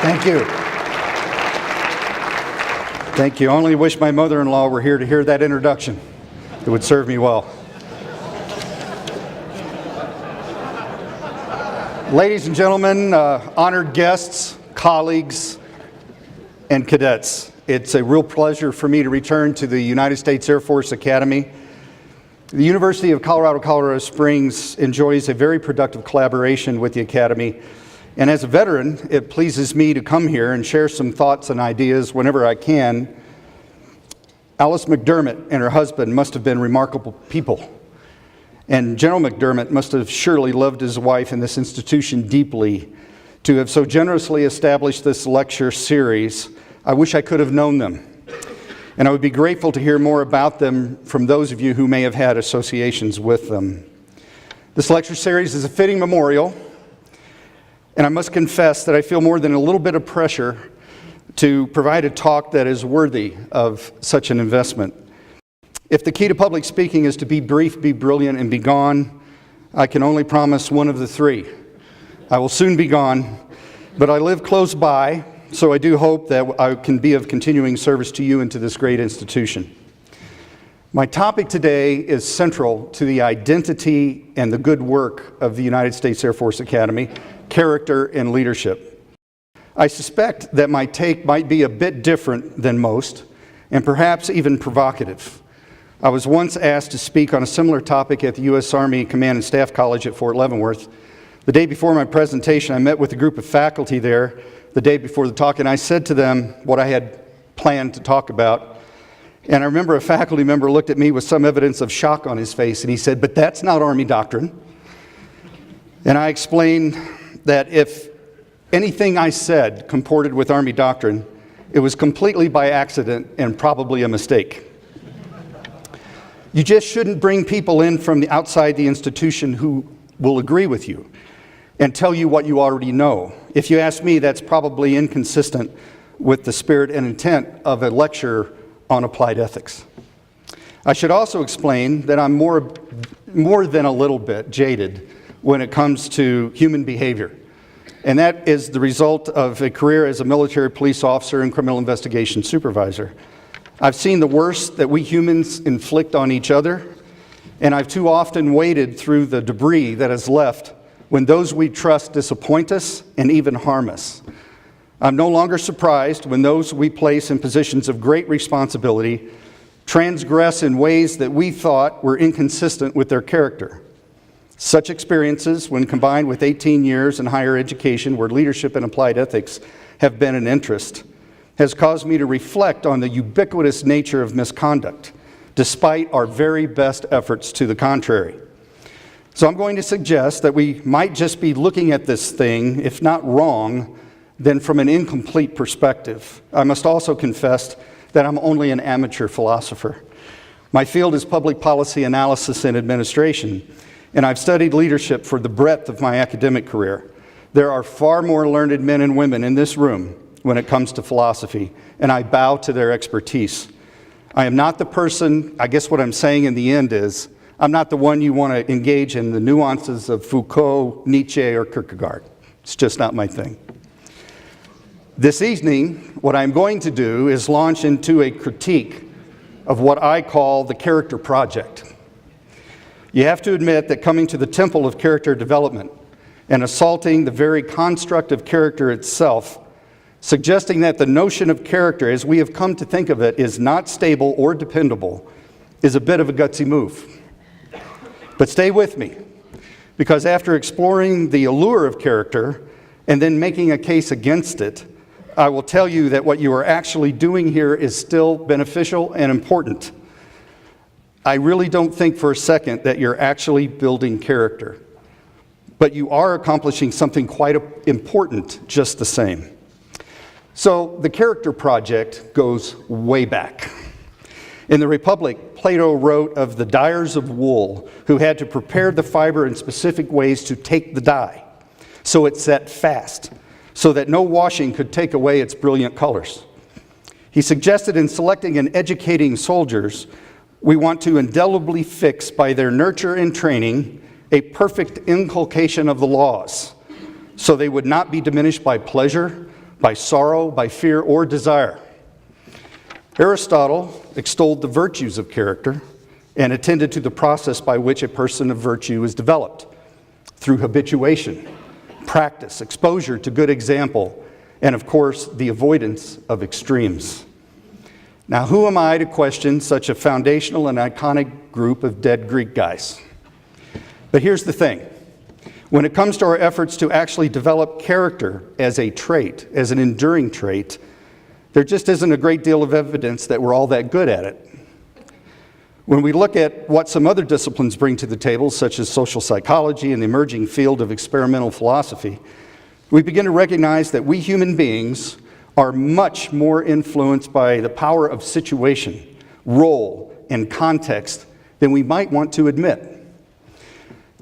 Thank you. Thank you. I only wish my mother-in-law were here to hear that introduction. It would serve me well. Ladies and gentlemen, honored guests, colleagues, and cadets, it's a real pleasure for me to return to the United States Air Force Academy. The University of Colorado Springs enjoys a very productive collaboration with the Academy, and as a veteran, it pleases me to come here and share some thoughts and ideas whenever I can. Alice McDermott and her husband must have been remarkable people, and General McDermott must have surely loved his wife and this institution deeply to have so generously established this lecture series. I wish I could have known them, and I would be grateful to hear more about them from those of you who may have had associations with them. This lecture series is a fitting memorial, and I must confess that I feel more than a little bit of pressure to provide a talk that is worthy of such an investment. If the key to public speaking is to be brief, be brilliant, and be gone, I can only promise one of the three. I will soon be gone, but I live close by, so I do hope that I can be of continuing service to you and to this great institution. My topic today is central to the identity and the good work of the United States Air Force Academy, character and leadership. I suspect that my take might be a bit different than most, and perhaps even provocative. I was once asked to speak on a similar topic at the U.S. Army Command and Staff College at Fort Leavenworth. The day before my presentation, I met with a group of faculty there the day before the talk, and I said to them what I had planned to talk about. And I remember a faculty member looked at me with some evidence of shock on his face, and he said, "But that's not Army doctrine." And I explained that if anything I said comported with Army doctrine, it was completely by accident and probably a mistake. You just shouldn't bring people in from the outside the institution who will agree with you and tell you what you already know. If you ask me, that's probably inconsistent with the spirit and intent of a lecture on applied ethics. I should also explain that I'm more than a little bit jaded when it comes to human behavior. And that is the result of a career as a military police officer and criminal investigation supervisor. I've seen the worst that we humans inflict on each other, and I've too often waded through the debris that is left when those we trust disappoint us and even harm us. I'm no longer surprised when those we place in positions of great responsibility transgress in ways that we thought were inconsistent with their character. Such experiences, when combined with 18 years in higher education where leadership and applied ethics have been an interest, has caused me to reflect on the ubiquitous nature of misconduct, despite our very best efforts to the contrary. So I'm going to suggest that we might just be looking at this thing, if not wrong, then from an incomplete perspective. I must also confess that I'm only an amateur philosopher. My field is public policy analysis and administration, and I've studied leadership for the breadth of my academic career. There are far more learned men and women in this room when it comes to philosophy, and I bow to their expertise. I am not the person, I guess what I'm saying in the end is, I'm not the one you want to engage in the nuances of Foucault, Nietzsche, or Kierkegaard. It's just not my thing. This evening, what I'm going to do is launch into a critique of what I call the character project. You have to admit that coming to the temple of character development and assaulting the very construct of character itself, suggesting that the notion of character, as we have come to think of it, is not stable or dependable, is a bit of a gutsy move. But stay with me, because after exploring the allure of character and then making a case against it, I will tell you that what you are actually doing here is still beneficial and important. I really don't think for a second that you're actually building character, but you are accomplishing something quite important just the same. So the character project goes way back. In the Republic, Plato wrote of the dyers of wool who had to prepare the fiber in specific ways to take the dye, so it set fast, so that no washing could take away its brilliant colors. He suggested in selecting and educating soldiers, we want to indelibly fix by their nurture and training a perfect inculcation of the laws, so they would not be diminished by pleasure by sorrow, by fear, or desire. Aristotle extolled the virtues of character and attended to the process by which a person of virtue is developed through habituation, practice, exposure to good example, and of course, the avoidance of extremes. Now, who am I to question such a foundational and iconic group of dead Greek guys? But here's the thing. When it comes to our efforts to actually develop character as a trait, as an enduring trait, there just isn't a great deal of evidence that we're all that good at it. When we look at what some other disciplines bring to the table, such as social psychology and the emerging field of experimental philosophy, we begin to recognize that we human beings are much more influenced by the power of situation, role, and context than we might want to admit.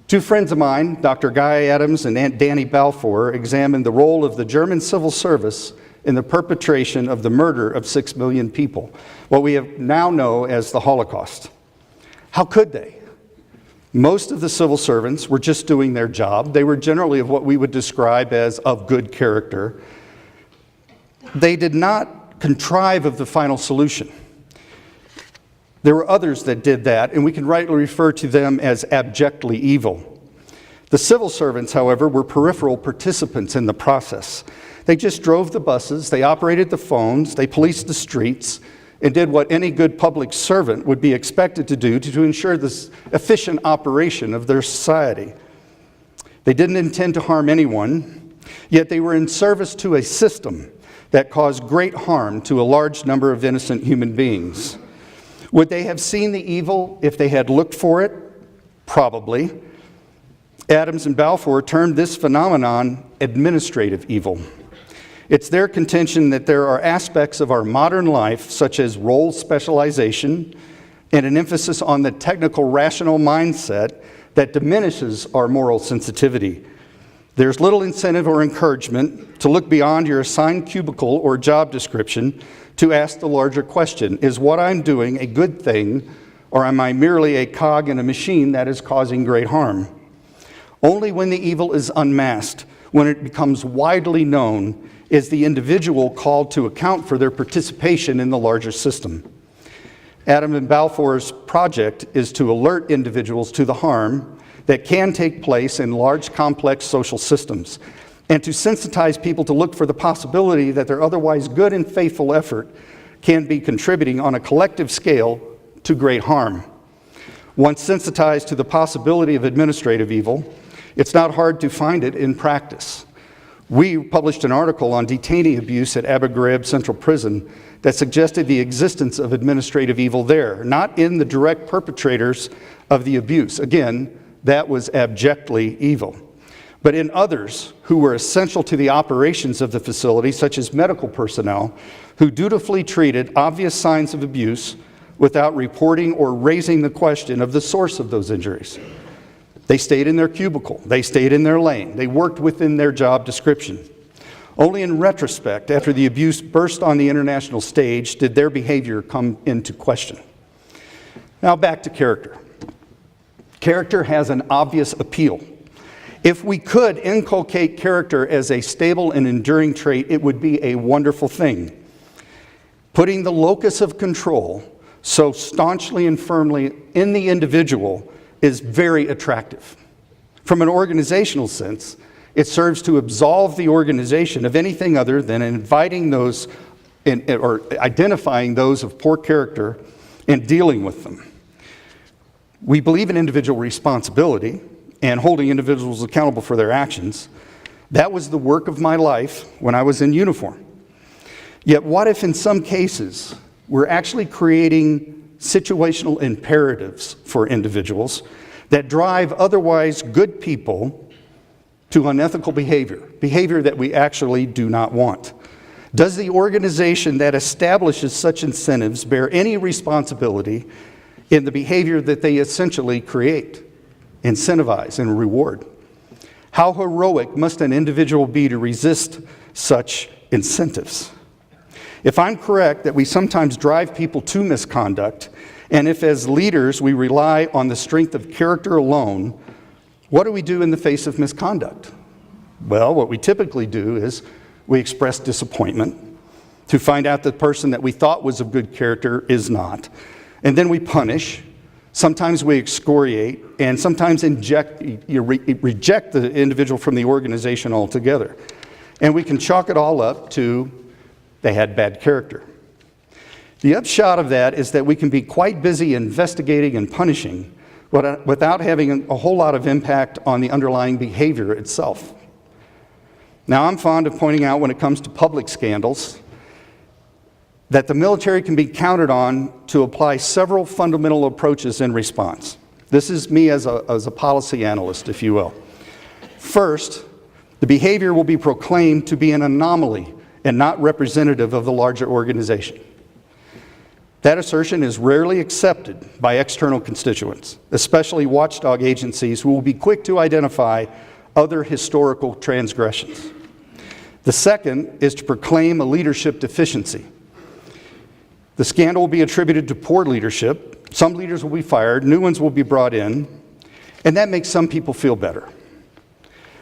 Two friends of mine, Dr. Guy Adams and Danny Balfour, examined the role of the German civil service in the perpetration of the murder of 6 million people, what we now know as the Holocaust. How could they? Most of the civil servants were just doing their job. They were generally of what we would describe as of good character. They did not contrive of the final solution. There were others that did that, and we can rightly refer to them as abjectly evil. The civil servants, however, were peripheral participants in the process. They just drove the buses, they operated the phones, they policed the streets, and did what any good public servant would be expected to do to ensure the efficient operation of their society. They didn't intend to harm anyone, yet they were in service to a system that caused great harm to a large number of innocent human beings. Would they have seen the evil if they had looked for it? Probably. Adams and Balfour termed this phenomenon administrative evil. It's their contention that there are aspects of our modern life, such as role specialization and an emphasis on the technical rational mindset, that diminishes our moral sensitivity. There's little incentive or encouragement to look beyond your assigned cubicle or job description to ask the larger question, is what I'm doing a good thing, or am I merely a cog in a machine that is causing great harm? Only when the evil is unmasked, when it becomes widely known, is the individual called to account for their participation in the larger system. Adam and Balfour's project is to alert individuals to the harm that can take place in large, complex social systems, and to sensitize people to look for the possibility that their otherwise good and faithful effort can be contributing on a collective scale to great harm. Once sensitized to the possibility of administrative evil, it's not hard to find it in practice. We published an article on detainee abuse at Abu Ghraib Central Prison that suggested the existence of administrative evil there, not in the direct perpetrators of the abuse. Again, that was abjectly evil. But in others who were essential to the operations of the facility, such as medical personnel, who dutifully treated obvious signs of abuse without reporting or raising the question of the source of those injuries. They stayed in their cubicle. They stayed in their lane. They worked within their job description. Only in retrospect, after the abuse burst on the international stage, did their behavior come into question. Now back to character. Character has an obvious appeal. If we could inculcate character as a stable and enduring trait, it would be a wonderful thing. Putting the locus of control so staunchly and firmly in the individual is very attractive. From an organizational sense, it serves to absolve the organization of anything other than inviting those or identifying those of poor character and dealing with them. We believe in individual responsibility and holding individuals accountable for their actions. That was the work of my life when I was in uniform. Yet what if in some cases we're actually creating situational imperatives for individuals that drive otherwise good people to unethical behavior that we actually do not want? Does the organization that establishes such incentives bear any responsibility in the behavior that they essentially create, incentivize, and reward? How heroic must an individual be to resist such incentives? If I'm correct that we sometimes drive people to misconduct, and if as leaders we rely on the strength of character alone, what do we do in the face of misconduct? Well, what we typically do is we express disappointment to find out the person that we thought was of good character is not. And then we punish. Sometimes we excoriate, and sometimes reject the individual from the organization altogether. And we can chalk it all up to they had bad character. The upshot of that is that we can be quite busy investigating and punishing without having a whole lot of impact on the underlying behavior itself. Now, I'm fond of pointing out when it comes to public scandals that the military can be counted on to apply several fundamental approaches in response. This is me as a policy analyst, if you will. First, the behavior will be proclaimed to be an anomaly and not representative of the larger organization. That assertion is rarely accepted by external constituents, especially watchdog agencies who will be quick to identify other historical transgressions. The second is to proclaim a leadership deficiency. The scandal will be attributed to poor leadership. Some leaders will be fired, new ones will be brought in, and that makes some people feel better.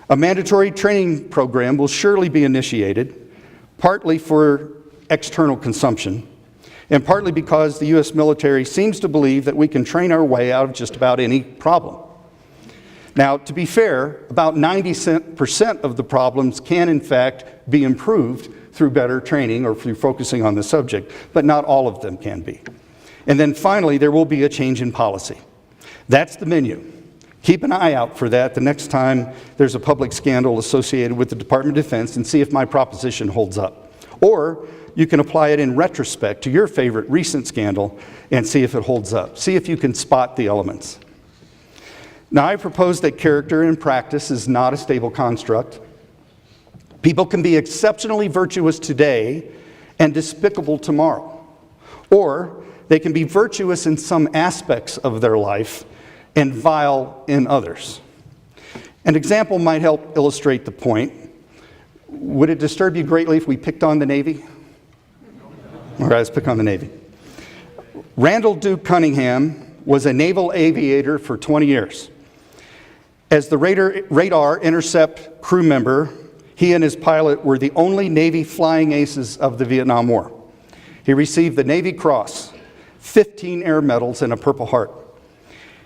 A mandatory training program will surely be initiated, partly for external consumption, and partly because the U.S. military seems to believe that we can train our way out of just about any problem. Now, to be fair, about 90% of the problems can, in fact, be improved through better training or through focusing on the subject, but not all of them can be. And then finally, there will be a change in policy. That's the menu. Keep an eye out for that the next time there's a public scandal associated with the Department of Defense and see if my proposition holds up. Or you can apply it in retrospect to your favorite recent scandal and see if it holds up. See if you can spot the elements. Now, I propose that character in practice is not a stable construct. People can be exceptionally virtuous today and despicable tomorrow. Or they can be virtuous in some aspects of their life and vile in others. An example might help illustrate the point. Would it disturb you greatly if we picked on the Navy? All right, let's pick on the Navy. Randall Duke Cunningham was a naval aviator for 20 years. As the radar intercept crew member, he and his pilot were the only Navy flying aces of the Vietnam War. He received the Navy Cross, 15 Air Medals, and a Purple Heart.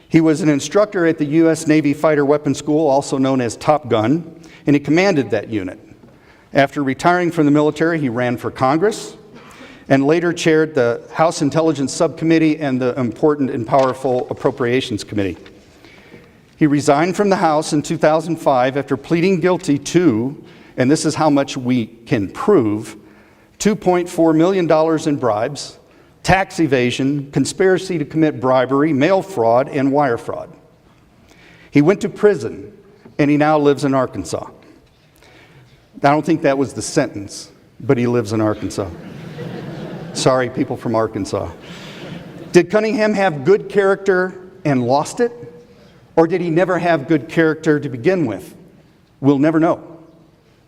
He was an instructor at the U.S. Navy Fighter Weapons School, also known as Top Gun, and he commanded that unit. After retiring from the military, he ran for Congress and later chaired the House Intelligence Subcommittee and the important and powerful Appropriations Committee. He resigned from the House in 2005 after pleading guilty to, and this is how much we can prove, $2.4 million in bribes, tax evasion, conspiracy to commit bribery, mail fraud, and wire fraud. He went to prison, and he now lives in Arkansas. I don't think that was the sentence, but he lives in Arkansas. Sorry, people from Arkansas. Did Cunningham have good character and lost it? Or did he never have good character to begin with? We'll never know.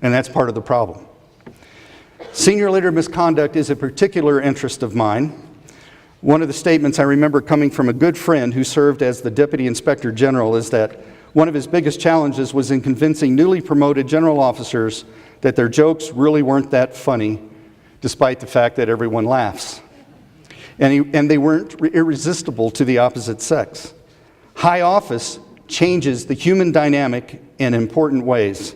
And that's part of the problem. Senior leader misconduct is a particular interest of mine. One of the statements I remember coming from a good friend who served as the Deputy Inspector General is that one of his biggest challenges was in convincing newly promoted general officers that their jokes really weren't that funny, despite the fact that everyone laughs. And they weren't irresistible to the opposite sex. High office changes the human dynamic in important ways.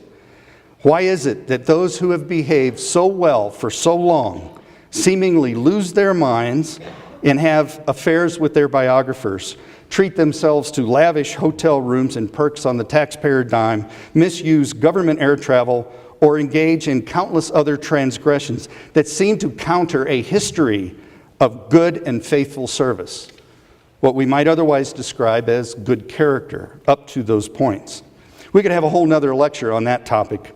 Why is it that those who have behaved so well for so long seemingly lose their minds and have affairs with their biographers, treat themselves to lavish hotel rooms and perks on the taxpayer dime, misuse government air travel, or engage in countless other transgressions that seem to counter a history of good and faithful service? What we might otherwise describe as good character up to those points. We could have a whole nother lecture on that topic.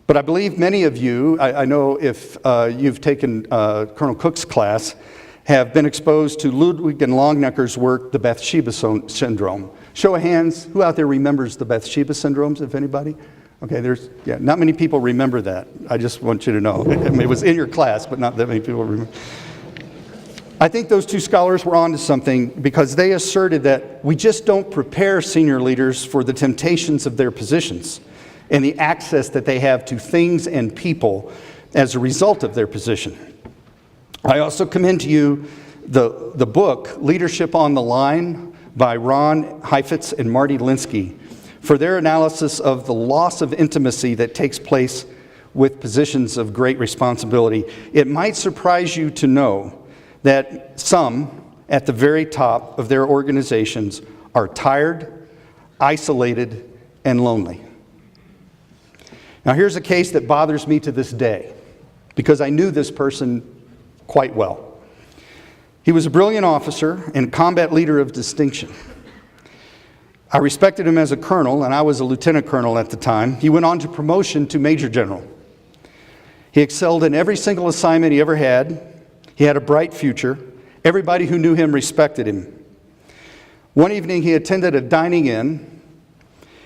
But I believe many of you, I know if you've taken Colonel Cook's class, have been exposed to Ludwig and Longnecker's work, The Bathsheba Syndrome. Show of hands, who out there remembers the Bathsheba Syndromes, if anybody? Okay, not many people remember that. I just want you to know. I mean, it was in your class, but not that many people remember. I think those two scholars were onto something because they asserted that we just don't prepare senior leaders for the temptations of their positions. and the access that they have to things and people as a result of their position. I also commend to you the book, Leadership on the Line, by Ron Heifetz and Marty Linsky, for their analysis of the loss of intimacy that takes place with positions of great responsibility. It might surprise you to know that some at the very top of their organizations are tired, isolated, and lonely. Now here's a case that bothers me to this day, because I knew this person quite well. He was a brilliant officer and combat leader of distinction. I respected him as a colonel, and I was a lieutenant colonel at the time. He went on to promotion to major general. He excelled in every single assignment he ever had. He had a bright future. Everybody who knew him respected him. One evening he attended a dining in.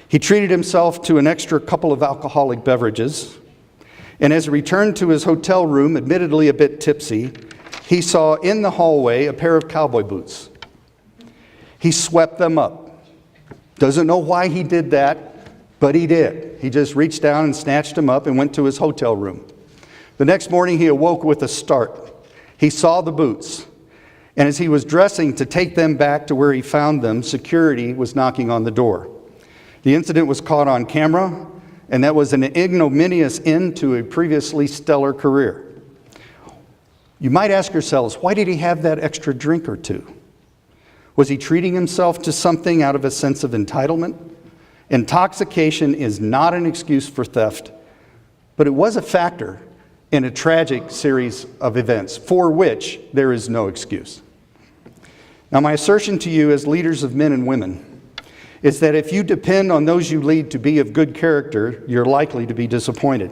He treated himself to an extra couple of alcoholic beverages. And as he returned to his hotel room, admittedly a bit tipsy, he saw in the hallway a pair of cowboy boots. He swept them up. Doesn't know why he did that, but he did. He just reached down and snatched them up and went to his hotel room. The next morning he awoke with a start. He saw the boots, and as he was dressing to take them back to where he found them, security was knocking on the door. The incident was caught on camera, and that was an ignominious end to a previously stellar career. You might ask yourselves, why did he have that extra drink or two? Was he treating himself to something out of a sense of entitlement? Intoxication is not an excuse for theft, but it was a factor in a tragic series of events for which there is no excuse. Now, my assertion to you as leaders of men and women is that if you depend on those you lead to be of good character, you're likely to be disappointed.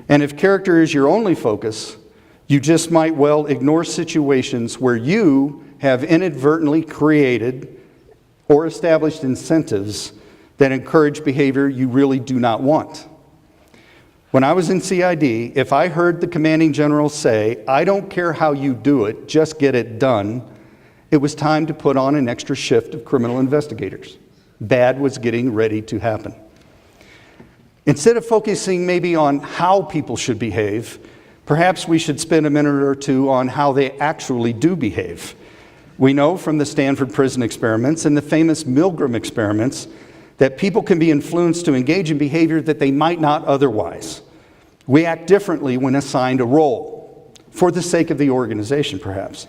And if character is your only focus, you just might well ignore situations where you have inadvertently created or established incentives that encourage behavior you really do not want. When I was in CID, if I heard the commanding general say, "I don't care how you do it, just get it done," it was time to put on an extra shift of criminal investigators. Bad was getting ready to happen. Instead of focusing maybe on how people should behave, perhaps we should spend a minute or two on how they actually do behave. We know from the Stanford prison experiments and the famous Milgram experiments that people can be influenced to engage in behavior that they might not otherwise. We act differently when assigned a role, for the sake of the organization perhaps.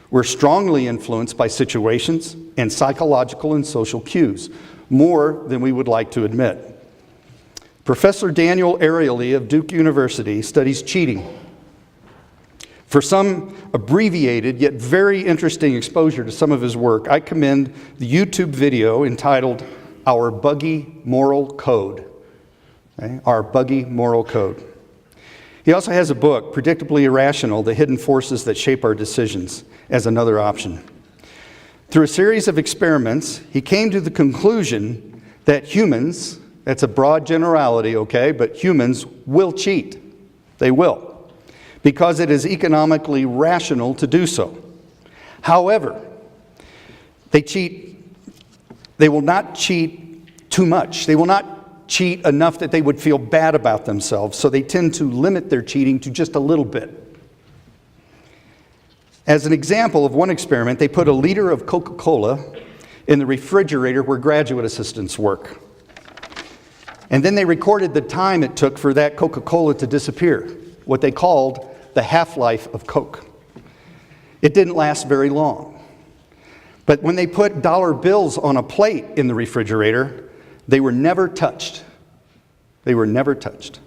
We're strongly influenced by situations and psychological and social cues, more than we would like to admit. Professor Daniel Ariely of Duke University studies cheating. For some abbreviated yet very interesting exposure to some of his work, I commend the YouTube video entitled Our Buggy Moral Code. Okay? Our Buggy Moral Code. He also has a book, Predictably Irrational, The Hidden Forces That Shape Our Decisions, as another option. Through a series of experiments, he came to the conclusion that humans, that's a broad generality, okay, but humans will cheat. They will, because it is economically rational to do so. However, they will not cheat too much. They will not cheat enough that they would feel bad about themselves, so they tend to limit their cheating to just a little bit. As an example of one experiment, they put a liter of Coca-Cola in the refrigerator where graduate assistants work. And then they recorded the time it took for that Coca-Cola to disappear, what they called the half-life of Coke. It didn't last very long. But when they put dollar bills on a plate in the refrigerator, they were never touched. They were never touched.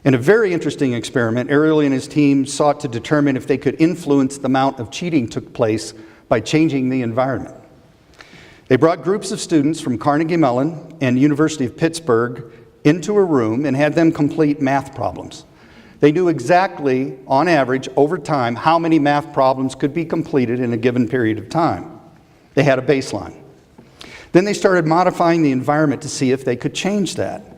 In a very interesting experiment, Ariely and his team sought to determine if they could influence the amount of cheating took place by changing the environment. They brought groups of students from Carnegie Mellon and University of Pittsburgh into a room and had them complete math problems. They knew exactly, on average, over time, how many math problems could be completed in a given period of time. They had a baseline. Then they started modifying the environment to see if they could change that.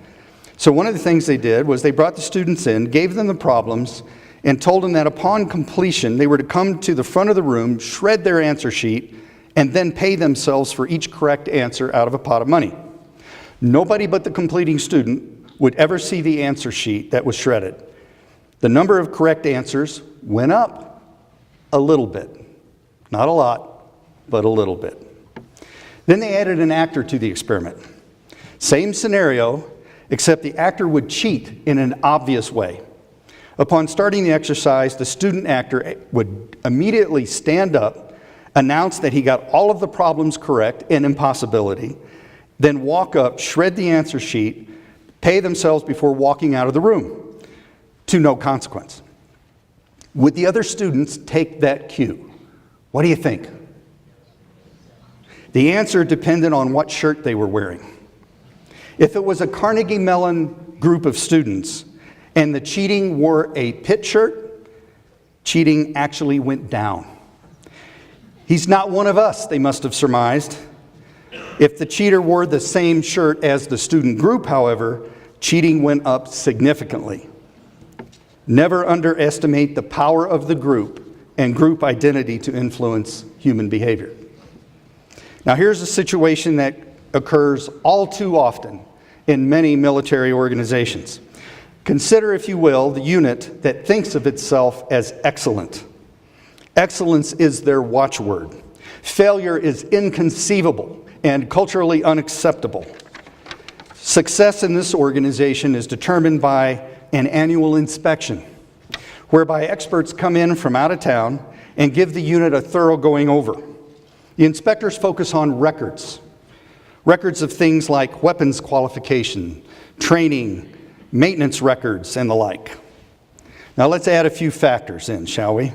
So one of the things they did was they brought the students in, gave them the problems, and told them that upon completion, they were to come to the front of the room, shred their answer sheet, and then pay themselves for each correct answer out of a pot of money. Nobody but the completing student would ever see the answer sheet that was shredded. The number of correct answers went up a little bit. Not a lot, but a little bit. Then they added an actor to the experiment. Same scenario, except the actor would cheat in an obvious way. Upon starting the exercise, the student actor would immediately stand up, announce that he got all of the problems correct, an impossibility, then walk up, shred the answer sheet, pay themselves before walking out of the room, to no consequence. Would the other students take that cue? What do you think? The answer depended on what shirt they were wearing. If it was a Carnegie Mellon group of students and the cheating wore a Pitt shirt, cheating actually went down. He's not one of us, they must have surmised. If the cheater wore the same shirt as the student group, however, cheating went up significantly. Never underestimate the power of the group and group identity to influence human behavior. Now here's a situation that occurs all too often in many military organizations. Consider, if you will, the unit that thinks of itself as excellent. Excellence is their watchword. Failure is inconceivable and culturally unacceptable. Success in this organization is determined by an annual inspection, whereby experts come in from out of town and give the unit a thorough going over. The inspectors focus on records of things like weapons qualification, training, maintenance records, and the like. Now let's add a few factors in, shall we?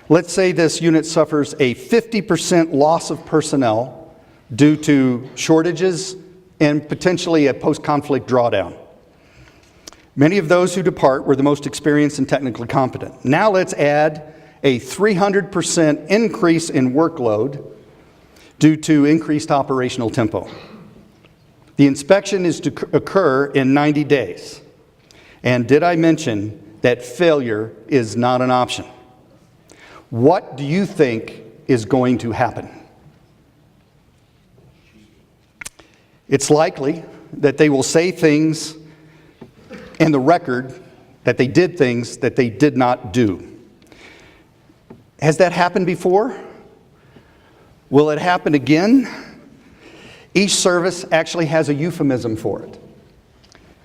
Let's say this unit suffers a 50% loss of personnel due to shortages and potentially a post-conflict drawdown. Many of those who depart were the most experienced and technically competent. Now let's add a 300% increase in workload due to increased operational tempo. The inspection is to occur in 90 days. And did I mention that failure is not an option? What do you think is going to happen? It's likely that they will say things in the record that they did things that they did not do. Has that happened before? Will it happen again? Each service actually has a euphemism for it.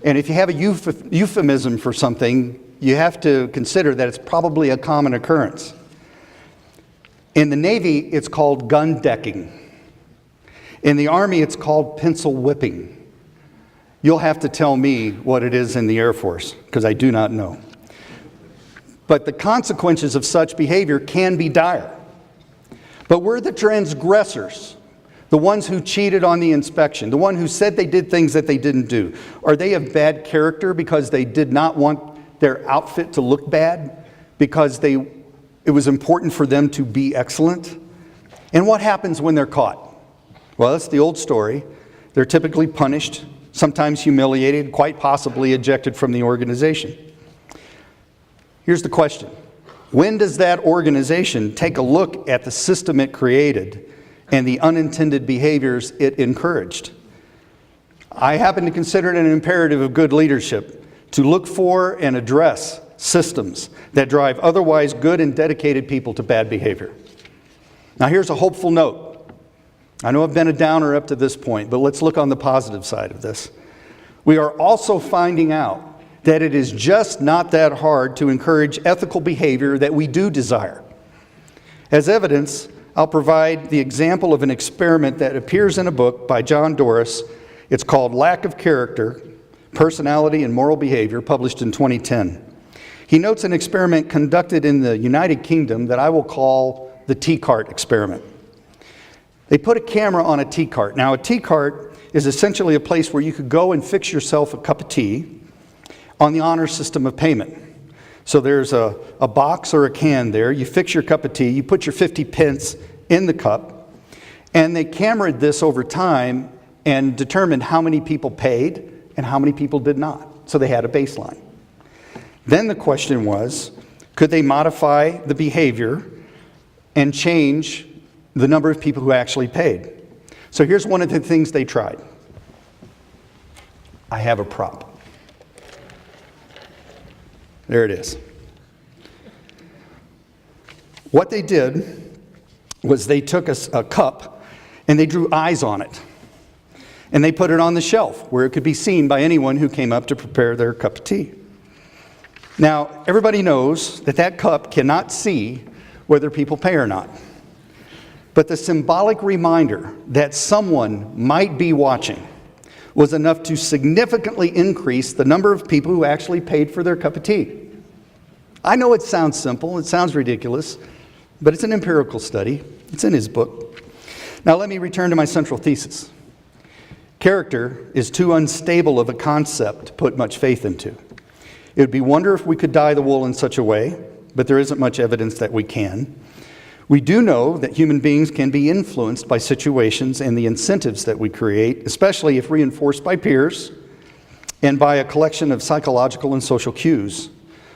And if you have a euphemism for something, you have to consider that it's probably a common occurrence. In the Navy, it's called gun decking. In the Army, it's called pencil whipping. You'll have to tell me what it is in the Air Force, because I do not know. But the consequences of such behavior can be dire. But we're the transgressors, the ones who cheated on the inspection, the one who said they did things that they didn't do. Are they of bad character because they did not want their outfit to look bad? Because it was important for them to be excellent? And what happens when they're caught? Well, it's the old story. They're typically punished, sometimes humiliated, quite possibly ejected from the organization. Here's the question. When does that organization take a look at the system it created and the unintended behaviors it encouraged? I happen to consider it an imperative of good leadership to look for and address systems that drive otherwise good and dedicated people to bad behavior. Now here's a hopeful note. I know I've been a downer up to this point, but let's look on the positive side of this. We are also finding out that it is just not that hard to encourage ethical behavior that we do desire. As evidence, I'll provide the example of an experiment that appears in a book by John Doris. It's called Lack of Character, Personality and Moral Behavior, published in 2010. He notes an experiment conducted in the United Kingdom that I will call the tea cart experiment. They put a camera on a tea cart. Now, a tea cart is essentially a place where you could go and fix yourself a cup of tea on the honor system of payment. So there's a box or a can there. You fix your cup of tea. You put your 50 pence in the cup. And they cameraed this over time and determined how many people paid and how many people did not. So they had a baseline. Then the question was, could they modify the behavior and change the number of people who actually paid? So here's one of the things they tried. I have a prop. There it is. What they did was they took a cup and they drew eyes on it. And they put it on the shelf where it could be seen by anyone who came up to prepare their cup of tea. Now, everybody knows that that cup cannot see whether people pay or not. But the symbolic reminder that someone might be watching was enough to significantly increase the number of people who actually paid for their cup of tea. I know it sounds simple, it sounds ridiculous, but it's an empirical study. It's in his book. Now let me return to my central thesis. Character is too unstable of a concept to put much faith into. It would be wonder if we could dye the wool in such a way, but there isn't much evidence that we can. We do know that human beings can be influenced by situations and the incentives that we create, especially if reinforced by peers and by a collection of psychological and social cues,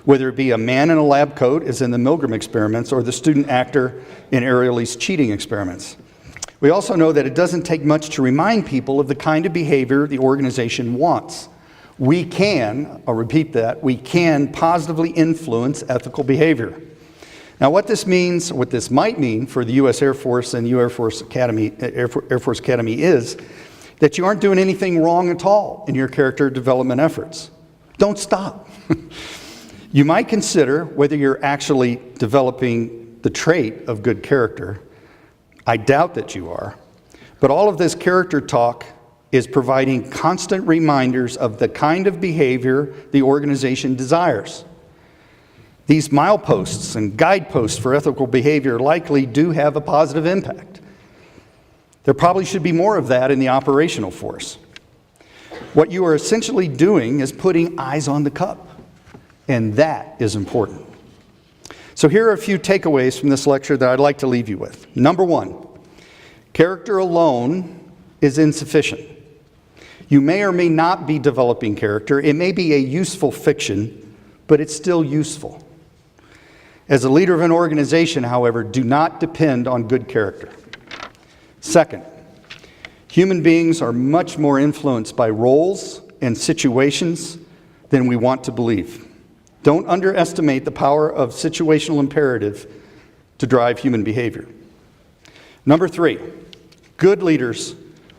whether it be a man in a lab coat, as in the Milgram experiments, or the student actor in Ariely's cheating experiments. We also know that it doesn't take much to remind people of the kind of behavior the organization wants. We can, I'll repeat that, we can positively influence ethical behavior. Now what this means, what this might mean for the U.S. Air Force and Air Force Academy is that you aren't doing anything wrong at all in your character development efforts. Don't stop. You might consider whether you're actually developing the trait of good character. I doubt that you are. But all of this character talk is providing constant reminders of the kind of behavior the organization desires. These mileposts and guideposts for ethical behavior likely do have a positive impact. There probably should be more of that in the operational force. What you are essentially doing is putting eyes on the cup, and that is important. So here are a few takeaways from this lecture that I'd like to leave you with. Number one, character alone is insufficient. You may or may not be developing character. It may be a useful fiction, but it's still useful. As a leader of an organization, however, do not depend on good character. Second, human beings are much more influenced by roles and situations than we want to believe. Don't underestimate the power of situational imperative to drive human behavior. Number three, good leaders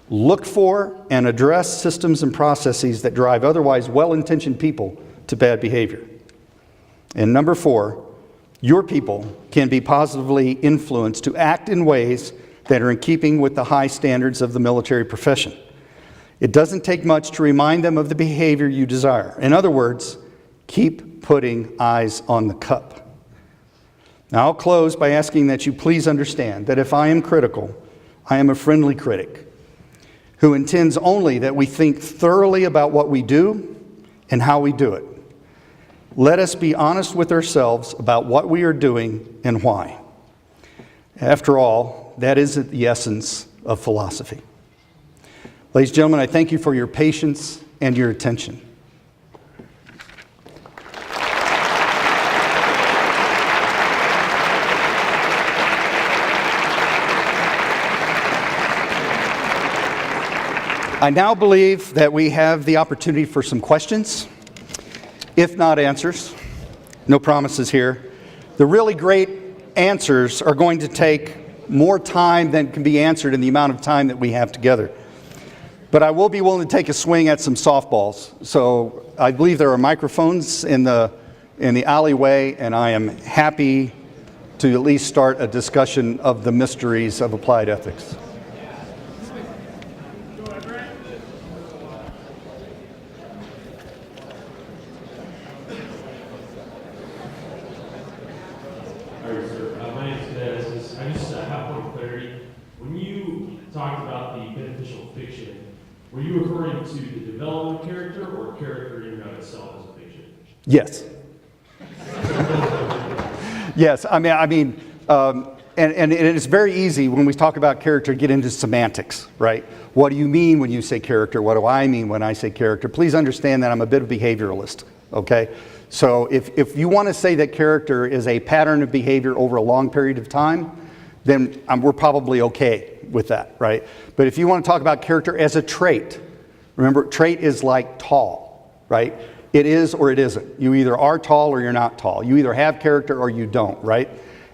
look for and address systems and processes that drive otherwise well-intentioned people to bad behavior. And number four, your people can be positively influenced to act in ways that are in keeping with the high standards of the military profession. It doesn't take much to remind them of the behavior you desire. In other words, keep putting eyes on the cup. Now I'll close by asking that you please understand that if I am critical, I am a friendly critic who intends only that we think thoroughly about what we do and how we do it. Let us be honest with ourselves about what we are doing and why. After all, that is the essence of philosophy. Ladies and gentlemen, I thank you for your patience and your attention. I now believe that we have the opportunity for some questions, if not answers. No promises here. The really great answers are going to take more time than can be answered in the amount of time that we have together. But I will be willing to take a swing at some softballs. So I believe there are microphones in the alleyway, and I am happy to at least start a discussion of the mysteries of applied ethics. Were you referring to the development of character or character in and of itself as a fiction? Yes. Yes, and it's very easy when we talk about character to get into semantics, right? What do you mean when you say character? What do I mean when I say character? Please understand that I'm a bit of a behavioralist, okay? So if you want to say that character is a pattern of behavior over a long period of time, then we're probably okay with that, right? But if you want to talk about character as a trait, Remember, trait is like tall, right? It is or it isn't. You either are tall or you're not tall. You either have character or you don't, right?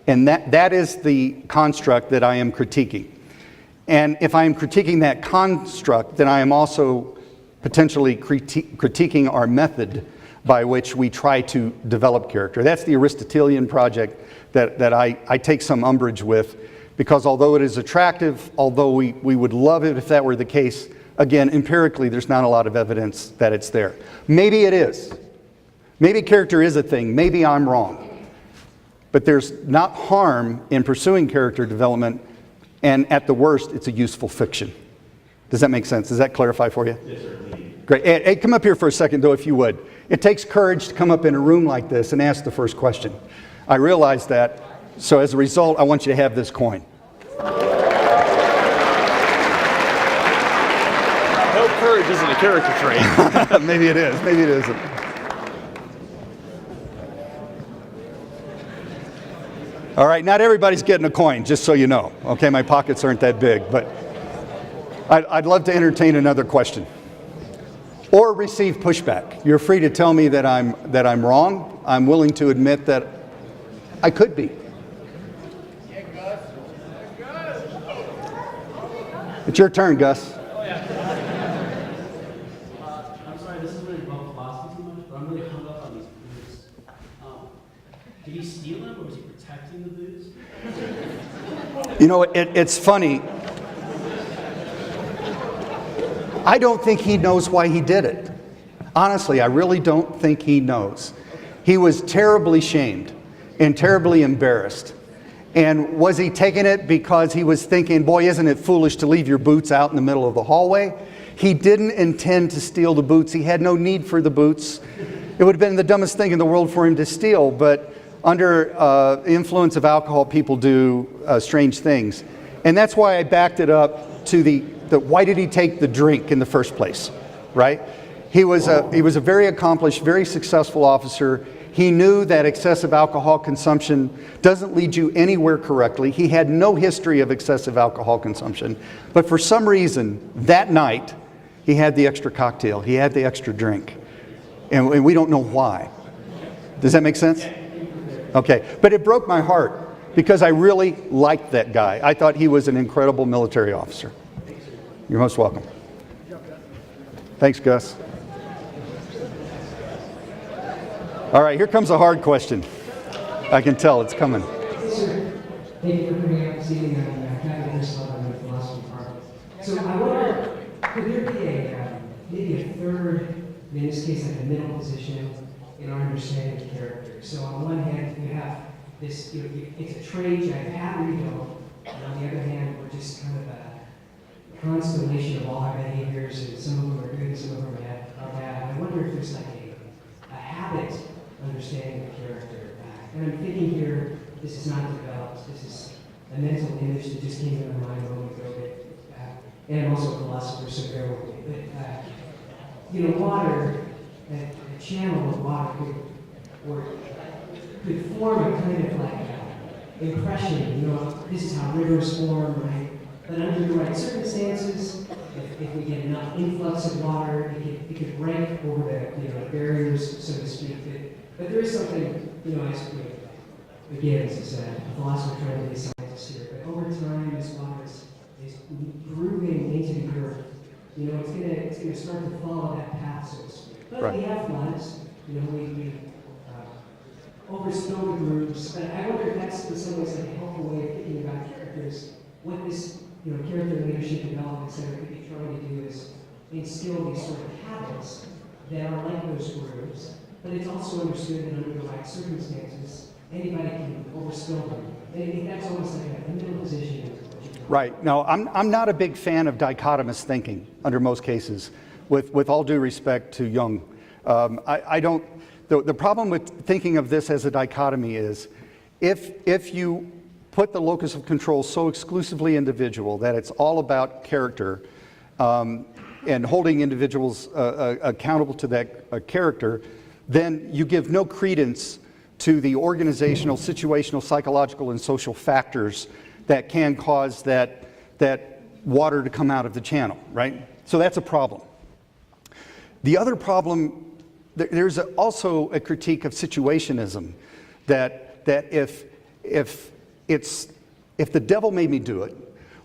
And that is the construct that I am critiquing. And if I am critiquing that construct, then I am also potentially critiquing our method by which we try to develop character. That's the Aristotelian project that I take some umbrage with, because although it is attractive, although we would love it if that were the case, again, empirically, there's not a lot of evidence that it's there. Maybe it is. Maybe character is a thing. Maybe I'm wrong. But there's not harm in pursuing character development, and at the worst, it's a useful fiction. Does that make sense? Does that clarify for you? Yes, sir. Great. Hey, come up here for a second, though, if you would. It takes courage to come up in a room like this and ask the first question. I realize that, so as a result, I want you to have this coin. No, courage isn't a character trait. Maybe it is, maybe it isn't. All right, not everybody's getting a coin, just so you know. Okay, my pockets aren't that big, but I'd love to entertain another question. Or receive pushback. You're free to tell me that I'm wrong. I'm willing to admit that I could be. It's your turn, Gus. I'm sorry, this isn't really about philosophy too much, but I'm really hung up on these booze. Did he steal them, or was he protecting the booze? You know, it's funny. I don't think he knows why he did it. Honestly, I really don't think he knows. He was terribly shamed and terribly embarrassed. And was he taking it because he was thinking, boy, isn't it foolish to leave your boots out in the middle of the hallway? He didn't intend to steal the boots. He had no need for the boots. It would have been the dumbest thing in the world for him to steal, but under the influence of alcohol, people do strange things. And that's why I backed it up to the why did he take the drink in the first place, right? He was a very accomplished, very successful officer. He knew that excessive alcohol consumption doesn't lead you anywhere correctly. He had no history of excessive alcohol consumption. But for some reason, that night, he had the extra cocktail. He had the extra drink. And we don't know why. Does that make sense? Okay. But it broke my heart because I really liked that guy. I thought he was an incredible military officer. You're most welcome. Thanks, Gus. All right, here comes a hard question. I can tell it's coming. Sir, thank you for coming out this evening. I'm Captain Insufficient in the philosophy department. So I wonder, could there be maybe a third, in this case, like a middle position in our understanding of character? So on one hand, you have this, it's a trait, you have have or you don't. And on the other hand, we're just kind of a constellation of all our behaviors, and some of them are good and some of them are bad. I wonder if there's like a habit understanding of character. And I'm thinking here, this is not developed, this is a mental image that just came to my mind a moment ago. And I'm also a philosopher, so bear with me. But, water, a channel of water could form a kind of like impression, this is how rivers form, right? But under the right circumstances, if we get enough influx of water, it could break over the barriers, so to speak. But there is something, again, this is a philosopher trying to be a scientist here, but over time, this water is grooving into the earth. It's gonna start to follow that path, so to speak. But Right. we have floods, we overspill the grooves. But I wonder if that's in some ways like a helpful way of thinking about characters. What this character leadership development center could be trying to do is instill these sort of habits that are like those grooves, but it's also understood that under the right circumstances, anybody can overspill them. And I think that's almost like a middle position. Right. No, I'm not a big fan of dichotomous thinking under most cases, with all due respect to Jung. I don't. The problem with thinking of this as a dichotomy is if you put the locus of control so exclusively individual that it's all about character and holding individuals accountable to that character, then you give no credence to the organizational, situational, psychological, and social factors that can cause that water to come out of the channel, right? So that's a problem. The other problem, there's also a critique of situationism, that if the devil made me do it,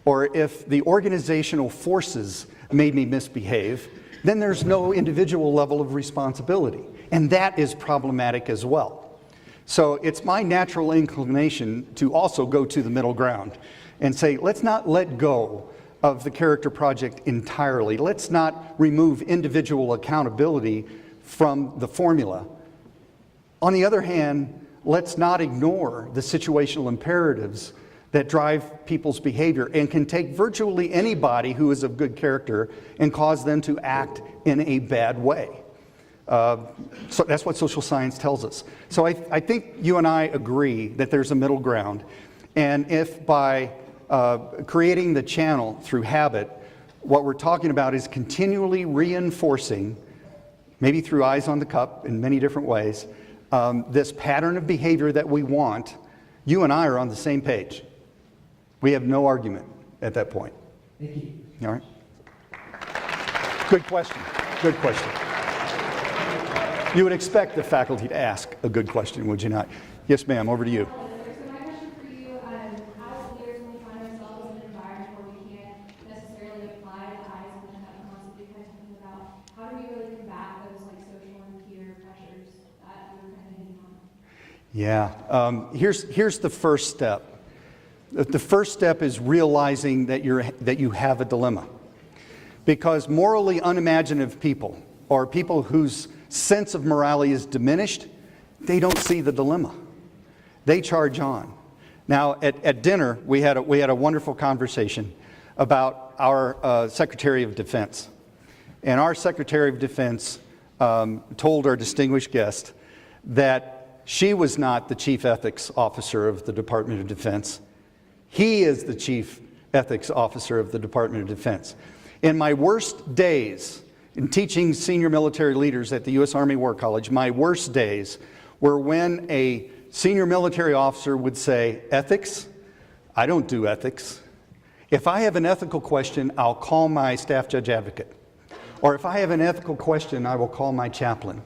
or if the organizational forces made me misbehave, then there's no individual level of responsibility. And that is problematic as well. So it's my natural inclination to also go to the middle ground and say, let's not let go of the character project entirely. Let's not remove individual accountability from the formula. On the other hand, let's not ignore the situational imperatives that drive people's behavior and can take virtually anybody who is of good character and cause them to act in a bad way. So that's what social science tells us. So I think you and I agree that there's a middle ground. And if by creating the channel through habit, what we're talking about is continually reinforcing, maybe through eyes on the cup in many different ways, this pattern of behavior that we want, you and I are on the same page. We have no argument at that point. Thank you. All right? Good question. Good question. You would expect the faculty to ask a good question, would you not? Yes, ma'am, over to you. So my question for you, as leaders, when we find ourselves in an environment where we can't necessarily apply the eyes on the cup concept we've kind of thinking about, how do we really combat those like social and peer pressures that we were kind of hitting on? Yeah, here's the first step. The first step is realizing that you have a dilemma. Because morally unimaginative people, or people whose sense of morality is diminished, they don't see the dilemma. They charge on. Now, at dinner, we had a wonderful conversation about our Secretary of Defense. And our Secretary of Defense told our distinguished guest that she was not the Chief Ethics Officer of the Department of Defense. He is the Chief Ethics Officer of the Department of Defense. In my worst days in teaching senior military leaders at the U.S. Army War College, my worst days were when a senior military officer would say, ethics? I don't do ethics. If I have an ethical question, I'll call my staff judge advocate. Or if I have an ethical question, I will call my chaplain.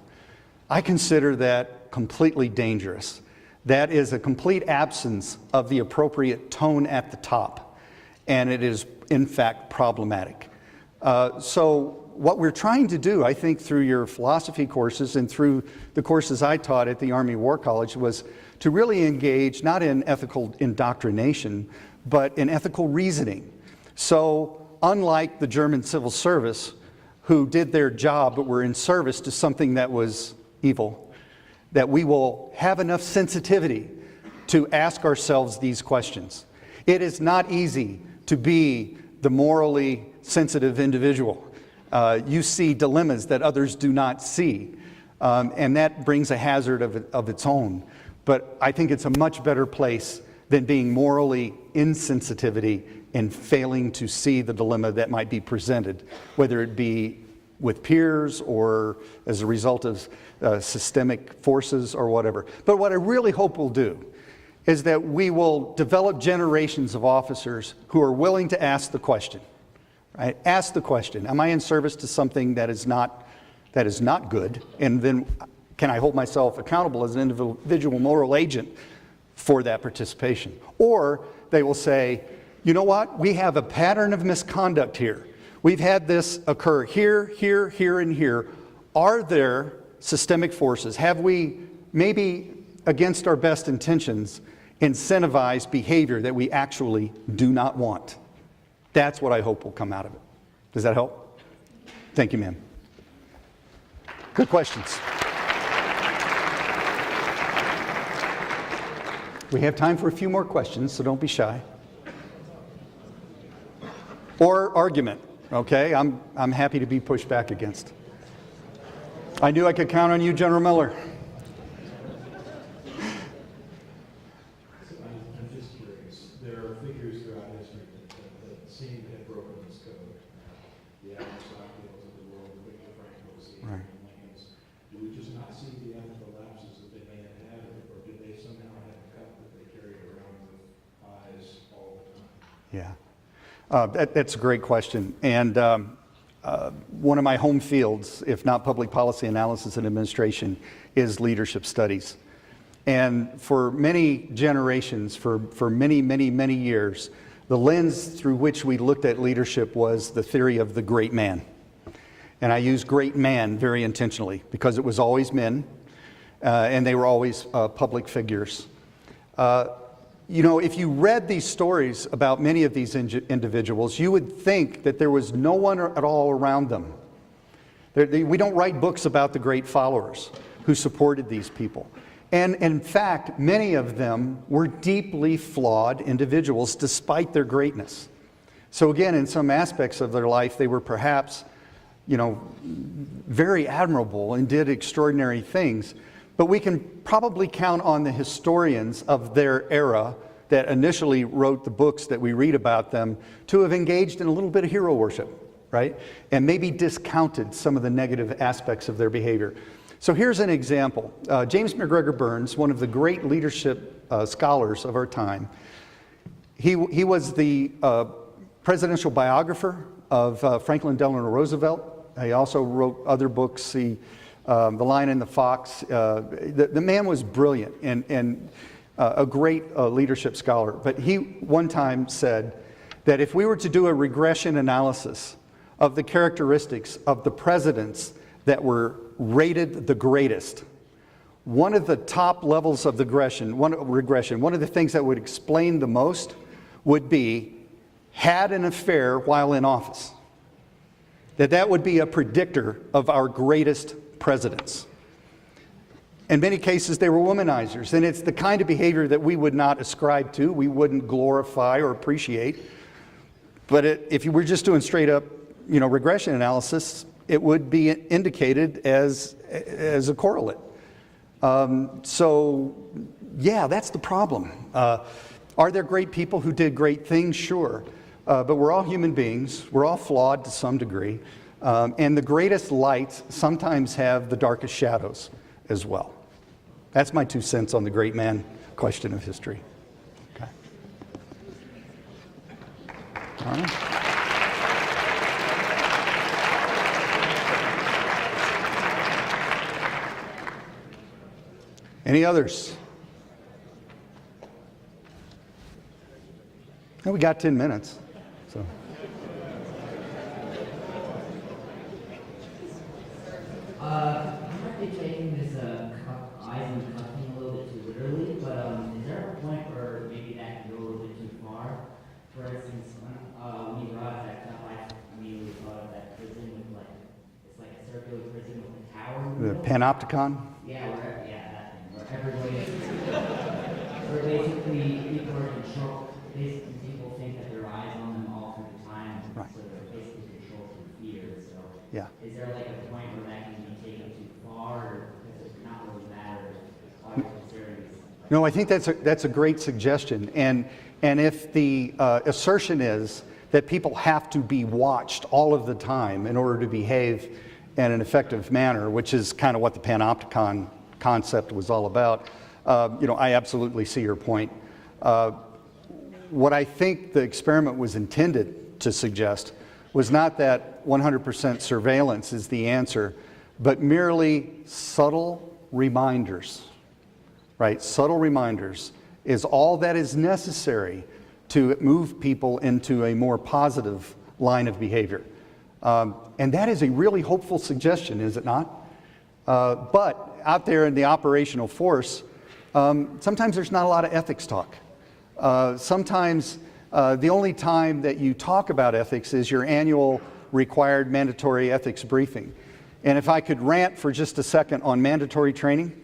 I consider that completely dangerous. That is a complete absence of the appropriate tone at the top, and it is, in fact, problematic. So what we're trying to do, I think, through your philosophy courses and through the courses I taught at the Army War College was to really engage not in ethical indoctrination, but in ethical reasoning. So unlike the German civil service, who did their job but were in service to something that was evil, that we will have enough sensitivity to ask ourselves these questions. It is not easy to be the morally sensitive individual. You see dilemmas that others do not see, and that brings a hazard of its own. But I think it's a much better place than being morally insensitivity and failing to see the dilemma that might be presented, whether it be with peers or as a result of systemic forces or whatever. But what I really hope we'll do is that we will develop generations of officers who are willing to ask the question, right? Ask the question, am I in service to something that is not good? And then can I hold myself accountable as an individual moral agent for that participation? Or they will say, you know what? We have a pattern of misconduct here. We've had this occur here, here, here, and here. Are there systemic forces? Have we, maybe against our best intentions, incentivized behavior that we actually do not want? That's what I hope will come out of it. Does that help? Thank you, ma'am. Good questions. We have time for a few more questions, so don't be shy. Or argument. Okay, I'm happy to be pushed back against. I knew I could count on you, General Miller. I'm just curious. There are figures throughout history that seem to have broken this code. The Admiral Stockdales of the world, the Victor Frankls, the Abraham Lincolns. Do we just not see the ethical lapses that they may have had, or did they somehow have a cup that they carried around with eyes all the time? Yeah. That's a great question. And one of my home fields, if not public policy analysis and administration, is leadership studies. And for many generations, for many, many, many years, the lens through which we looked at leadership was the theory of the great man. And I use great man very intentionally because it was always men, and they were always public figures. You know, if you read these stories about many of these individuals, you would think that there was no one at all around them. We don't write books about the great followers who supported these people. And in fact, many of them were deeply flawed individuals despite their greatness. So again, in some aspects of their life, they were perhaps, you know, very admirable and did extraordinary things. But we can probably count on the historians of their era that initially wrote the books that we read about them to have engaged in a little bit of hero worship, right? And maybe discounted some of the negative aspects of their behavior. So here's an example. James McGregor Burns, one of the great leadership scholars of our time, he was the presidential biographer of Franklin Delano Roosevelt. He also wrote other books, The Lion and the Fox. The man was brilliant and a great leadership scholar. But he one time said that if we were to do a regression analysis of the characteristics of the presidents that were rated the greatest, one of the top levels of regression, one of the things that would explain the most would be had an affair while in office. That would be a predictor of our greatest presidents. In many cases, they were womanizers, and it's the kind of behavior that we would not ascribe to, we wouldn't glorify or appreciate. But if you were just doing straight up, you know, regression analysis, it would be indicated as a correlate. So, yeah, that's the problem. Are there great people who did great things? Sure. But we're all human beings. We're all flawed to some degree. And the greatest lights sometimes have the darkest shadows as well. That's my 2 cents on the great man question of history. Okay. All right. Any others? Oh, we got 10 minutes. So. I might be taking this eyes and cuffing a little bit too literally, but is there a point where maybe that can go a little bit too far? For instance, when you brought up that cuff, I immediately thought of that prison with it's like a circular prison with a tower. The panopticon? Yeah, that thing, where everybody is, where basically people are controlled, basically people think that there are eyes on them all through the time, Right. so they're basically controlled through fear. So Yeah. is there like a point where that can be taken too far, or does it not really matter? Why are considering these? No, I think that's a great suggestion. And if the assertion is that people have to be watched all of the time in order to behave in an effective manner, which is kind of what the panopticon concept was all about, you know, I absolutely see your point. What I think the experiment was intended to suggest was not that 100% surveillance is the answer, but merely subtle reminders, right? Subtle reminders is all that is necessary to move people into a more positive line of behavior. And that is a really hopeful suggestion, is it not? But out there in the operational force, sometimes there's not a lot of ethics talk. Sometimes the only time that you talk about ethics is your annual required mandatory ethics briefing. And if I could rant for just a second on mandatory training,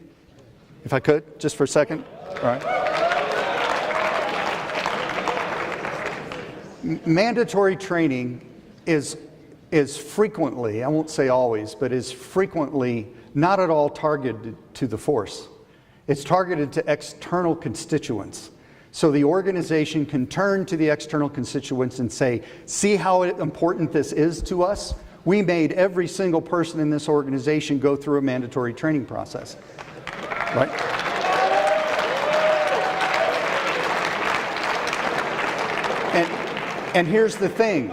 if I could, just for a second. All right. Mandatory training is frequently, I won't say always, but is frequently not at all targeted to the force. It's targeted to external constituents. So the organization can turn to the external constituents and say, see how important this is to us? We made every single person in this organization go through a mandatory training process. Right? And here's the thing.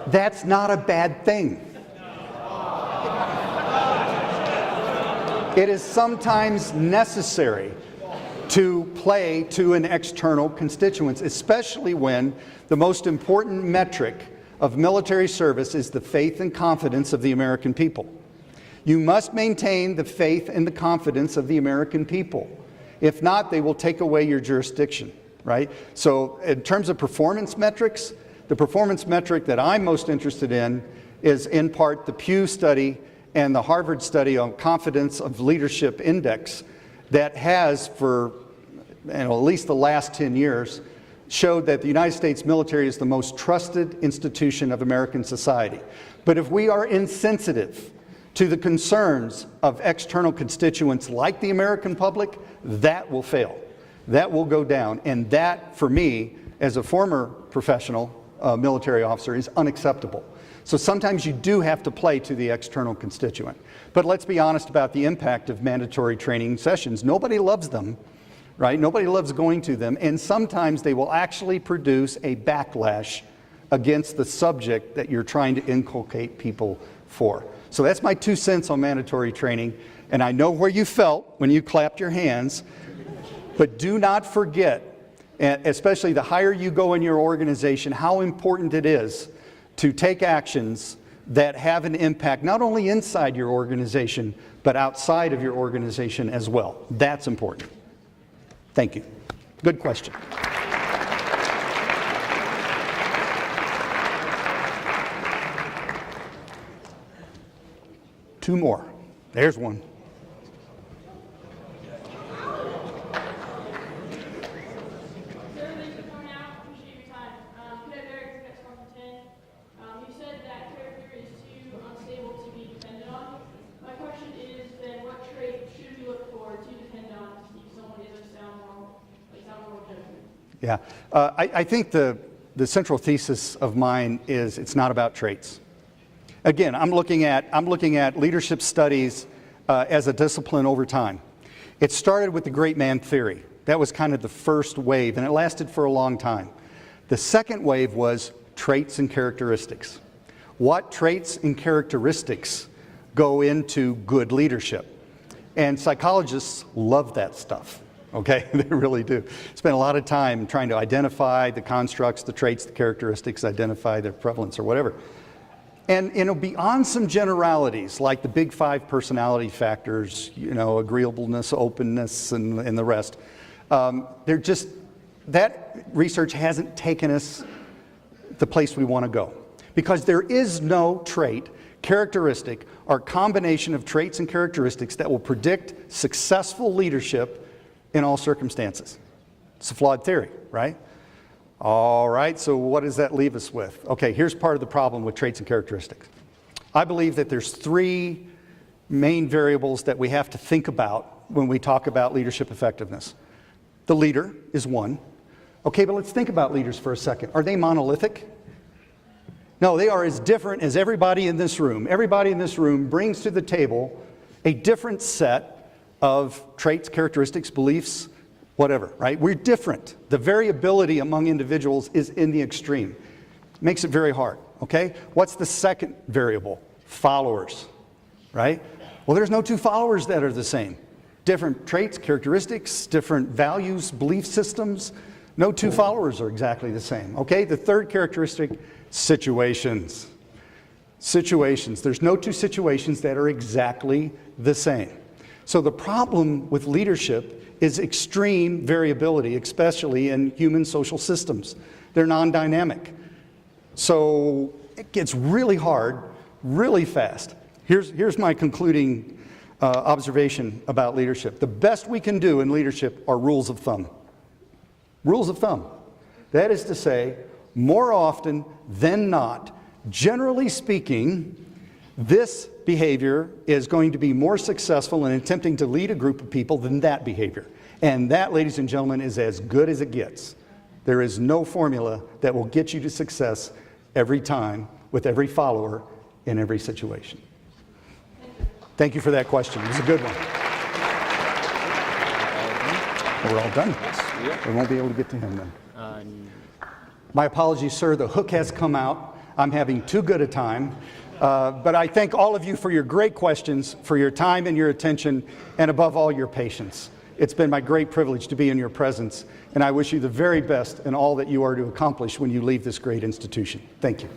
That's not a bad thing. It is sometimes necessary to play to an external constituents, especially when the most important metric of military service is the faith and confidence of the American people. You must maintain the faith and the confidence of the American people. If not, they will take away your jurisdiction, right? So in terms of performance metrics, the performance metric that I'm most interested in is in part the Pew study and the Harvard study on confidence of leadership index that has for at least the last 10 years showed that the United States military is the most trusted institution of American society. But if we are insensitive to the concerns of external constituents like the American public, that will fail. That will go down. And that, for me, as a former professional military officer, is unacceptable. So sometimes you do have to play to the external constituent. But let's be honest about the impact of mandatory training sessions. Nobody loves them, right? Nobody loves going to them. And sometimes they will actually produce a backlash against the subject that you're trying to inculcate people for. So that's my 2 cents on mandatory training. And I know where you felt when you clapped your hands. But do not forget, especially the higher you go in your organization, how important it is to take actions that have an impact not only inside your organization, but outside of your organization as well. That's important. Thank you. Good question. Two more. There's one. Yeah, I think the central thesis of mine is it's not about traits. Again, I'm looking at leadership studies as a discipline over time. It started with the great man theory. That was kind of the first wave, and it lasted for a long time. The second wave was traits and characteristics. What traits and characteristics go into good leadership? And psychologists love that stuff. Okay, they really do. Spend a lot of time trying to identify the constructs, the traits, the characteristics, identify their prevalence or whatever. And beyond some generalities like the big 5 personality factors, agreeableness, openness, and the rest, that research hasn't taken us the place we want to go. Because there is no trait, characteristic, or combination of traits and characteristics that will predict successful leadership in all circumstances. It's a flawed theory, right? All right, so what does that leave us with? Okay, here's part of the problem with traits and characteristics. I believe that there's 3 main variables that we have to think about when we talk about leadership effectiveness. The leader is one. Okay, but let's think about leaders for a second. Are they monolithic? No, they are as different as everybody in this room. Everybody in this room brings to the table a different set of traits, characteristics, beliefs, whatever, right? We're different. The variability among individuals is in the extreme. Makes it very hard, okay? What's the second variable? Followers, right? Well, there's no 2 followers that are the same. Different traits, characteristics, different values, belief systems. No 2 followers are exactly the same, okay? The third characteristic, situations. Situations. There's no 2 situations that are exactly the same. So the problem with leadership is extreme variability, especially in human social systems. They're non-dynamic. So it gets really hard, really fast. Here's my concluding observation about leadership. The best we can do in leadership are rules of thumb. Rules of thumb. That is to say, more often than not, generally speaking, this behavior is going to be more successful in attempting to lead a group of people than that behavior. And that, ladies and gentlemen, is as good as it gets. There is no formula that will get you to success every time with every follower in every situation. Thank you for that question. It was a good one. We're all done. We won't be able to get to him then. My apologies, sir. The hook has come out. I'm having too good a time. But I thank all of you for your great questions, for your time and your attention, and above all, your patience. It's been my great privilege to be in your presence, and I wish you the very best in all that you are to accomplish when you leave this great institution. Thank you.